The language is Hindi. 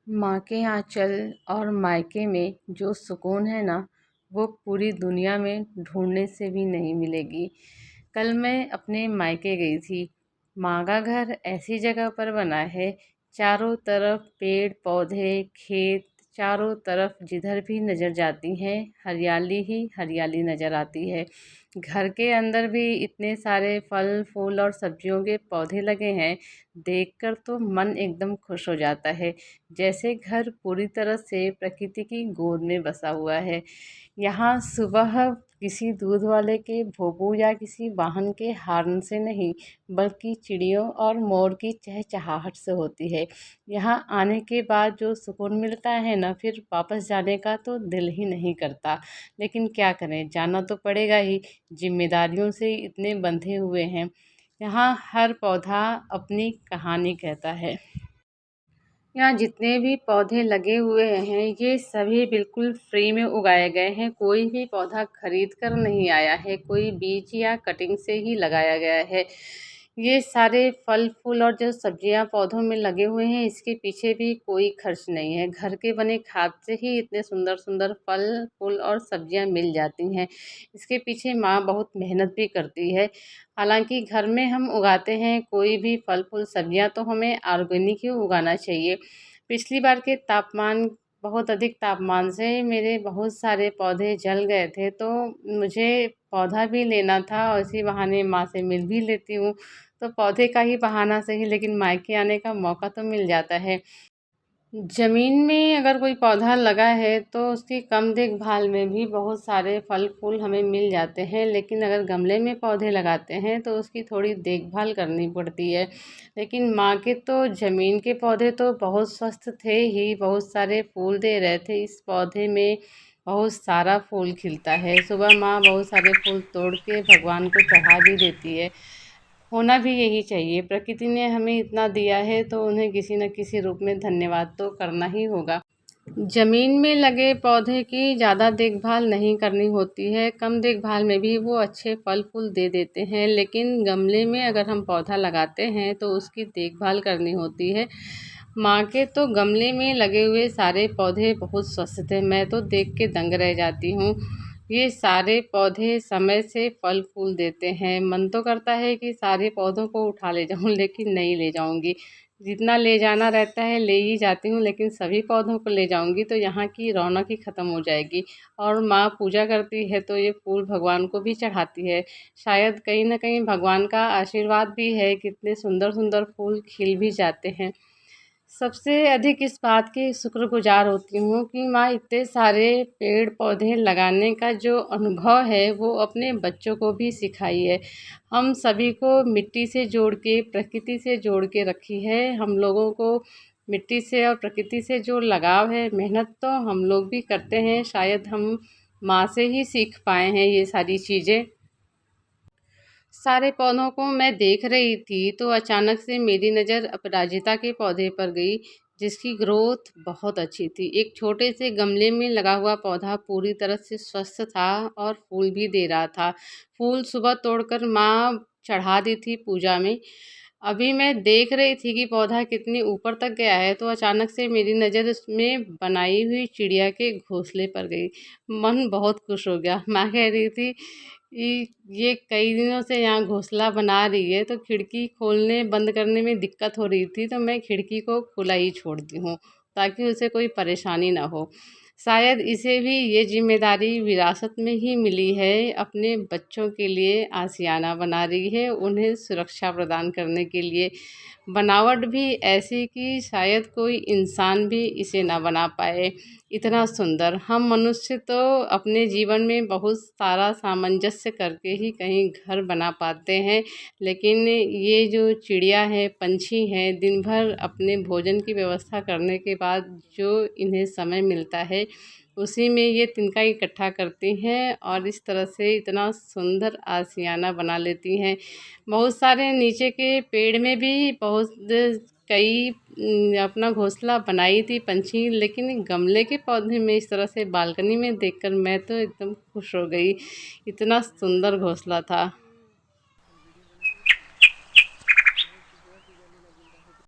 माँ के आँचल और मायके में जो सुकून है ना, वो पूरी दुनिया में ढूंढने से भी नहीं मिलेगी। कल मैं अपने मायके गई थी। माँ का घर ऐसी जगह पर बना है, चारों तरफ पेड़ पौधे, खेत, चारों तरफ जिधर भी नज़र जाती हैं हरियाली ही हरियाली नज़र आती है। घर के अंदर भी इतने सारे फल फूल और सब्जियों के पौधे लगे हैं, देखकर तो मन एकदम खुश हो जाता है। जैसे घर पूरी तरह से प्रकृति की गोद में बसा हुआ है। यहाँ सुबह किसी दूध वाले के भोंपू या किसी वाहन के हॉर्न से नहीं, बल्कि चिड़ियों और मोर की चहचहाहट से होती है। यहाँ आने के बाद जो सुकून मिलता है ना, फिर वापस जाने का तो दिल ही नहीं करता। लेकिन क्या करें, जाना तो पड़ेगा ही। जिम्मेदारियों से इतने बंधे हुए हैं। यहाँ हर पौधा अपनी कहानी कहता है। यहाँ जितने भी पौधे लगे हुए हैं, ये सभी बिल्कुल फ्री में उगाए गए हैं। कोई भी पौधा खरीद कर नहीं आया है, कोई बीज या कटिंग से ही लगाया गया है। ये सारे फल फूल और जो सब्जियां पौधों में लगे हुए हैं, इसके पीछे भी कोई खर्च नहीं है। घर के बने खाद से ही इतने सुंदर सुंदर फल फूल और सब्जियां मिल जाती हैं। इसके पीछे माँ बहुत मेहनत भी करती है। हालांकि घर में हम उगाते हैं कोई भी फल फूल सब्जियां, तो हमें ऑर्गेनिक ही उगाना चाहिए। पिछली बार के तापमान बहुत अधिक तापमान से मेरे बहुत सारे पौधे जल गए थे, तो मुझे पौधा भी लेना था और इसी बहाने माँ से मिल भी लेती हूँ। तो पौधे का ही बहाना सही, लेकिन मायके आने का मौका तो मिल जाता है। ज़मीन में अगर कोई पौधा लगा है तो उसकी कम देखभाल में भी बहुत सारे फल फूल हमें मिल जाते हैं, लेकिन अगर गमले में पौधे लगाते हैं तो उसकी थोड़ी देखभाल करनी पड़ती है। लेकिन माँ के तो ज़मीन के पौधे तो बहुत स्वस्थ थे ही, बहुत सारे फूल दे रहे थे। इस पौधे में बहुत सारा फूल खिलता है। सुबह माँ बहुत सारे फूल तोड़ के भगवान को चढ़ा भी देती है। होना भी यही चाहिए। प्रकृति ने हमें इतना दिया है तो उन्हें किसी न किसी रूप में धन्यवाद तो करना ही होगा। ज़मीन में लगे पौधे की ज़्यादा देखभाल नहीं करनी होती है, कम देखभाल में भी वो अच्छे फल फूल दे देते हैं। लेकिन गमले में अगर हम पौधा लगाते हैं तो उसकी देखभाल करनी होती है। माँ के तो गमले में लगे हुए सारे पौधे बहुत स्वस्थ थे, मैं तो देख के दंग रह जाती हूँ। ये सारे पौधे समय से फल फूल देते हैं। मन तो करता है कि सारे पौधों को उठा ले जाऊँ, लेकिन नहीं ले जाऊँगी। जितना ले जाना रहता है ले ही जाती हूँ, लेकिन सभी पौधों को ले जाऊँगी तो यहाँ की रौनक ही ख़त्म हो जाएगी। और माँ पूजा करती है तो ये फूल भगवान को भी चढ़ाती है। शायद कहीं न कहीं भगवान का आशीर्वाद भी है, कितने सुंदर सुंदर फूल खिल भी जाते हैं। सबसे अधिक इस बात की शुक्रगुजार होती हूँ कि माँ इतने सारे पेड़ पौधे लगाने का जो अनुभव है वो अपने बच्चों को भी सिखाई है। हम सभी को मिट्टी से जोड़ के, प्रकृति से जोड़ के रखी है। हम लोगों को मिट्टी से और प्रकृति से जो लगाव है, मेहनत तो हम लोग भी करते हैं। शायद हम माँ से ही सीख पाए हैं ये सारी चीज़ें। सारे पौधों को मैं देख रही थी तो अचानक से मेरी नज़र अपराजिता के पौधे पर गई, जिसकी ग्रोथ बहुत अच्छी थी। एक छोटे से गमले में लगा हुआ पौधा पूरी तरह से स्वस्थ था और फूल भी दे रहा था। फूल सुबह तोड़कर माँ चढ़ा दी थी पूजा में। अभी मैं देख रही थी कि पौधा कितनी ऊपर तक गया है, तो अचानक से मेरी नज़र उसमें बनाई हुई चिड़िया के घोंसले पर गई। मन बहुत खुश हो गया। माँ कह रही थी ये कई दिनों से यहाँ घोंसला बना रही है, तो खिड़की खोलने बंद करने में दिक्कत हो रही थी, तो मैं खिड़की को खुला ही छोड़ती हूँ ताकि उसे कोई परेशानी ना हो। शायद इसे भी ये जिम्मेदारी विरासत में ही मिली है। अपने बच्चों के लिए आशियाना बना रही है, उन्हें सुरक्षा प्रदान करने के लिए। बनावट भी ऐसी कि शायद कोई इंसान भी इसे ना बना पाए, इतना सुंदर। हम मनुष्य तो अपने जीवन में बहुत सारा सामंजस्य करके ही कहीं घर बना पाते हैं, लेकिन ये जो चिड़िया है, पंछी हैं, दिन भर अपने भोजन की व्यवस्था करने के बाद जो इन्हें समय मिलता है, उसी में ये तिनका इकट्ठा करती हैं और इस तरह से इतना सुंदर आशियाना बना लेती हैं। बहुत सारे नीचे के पेड़ में भी बहुत कई अपना घोंसला बनाई थी पंछी, लेकिन गमले के पौधे में इस तरह से बालकनी में देखकर मैं तो एकदम खुश हो गई। इतना सुंदर घोंसला था।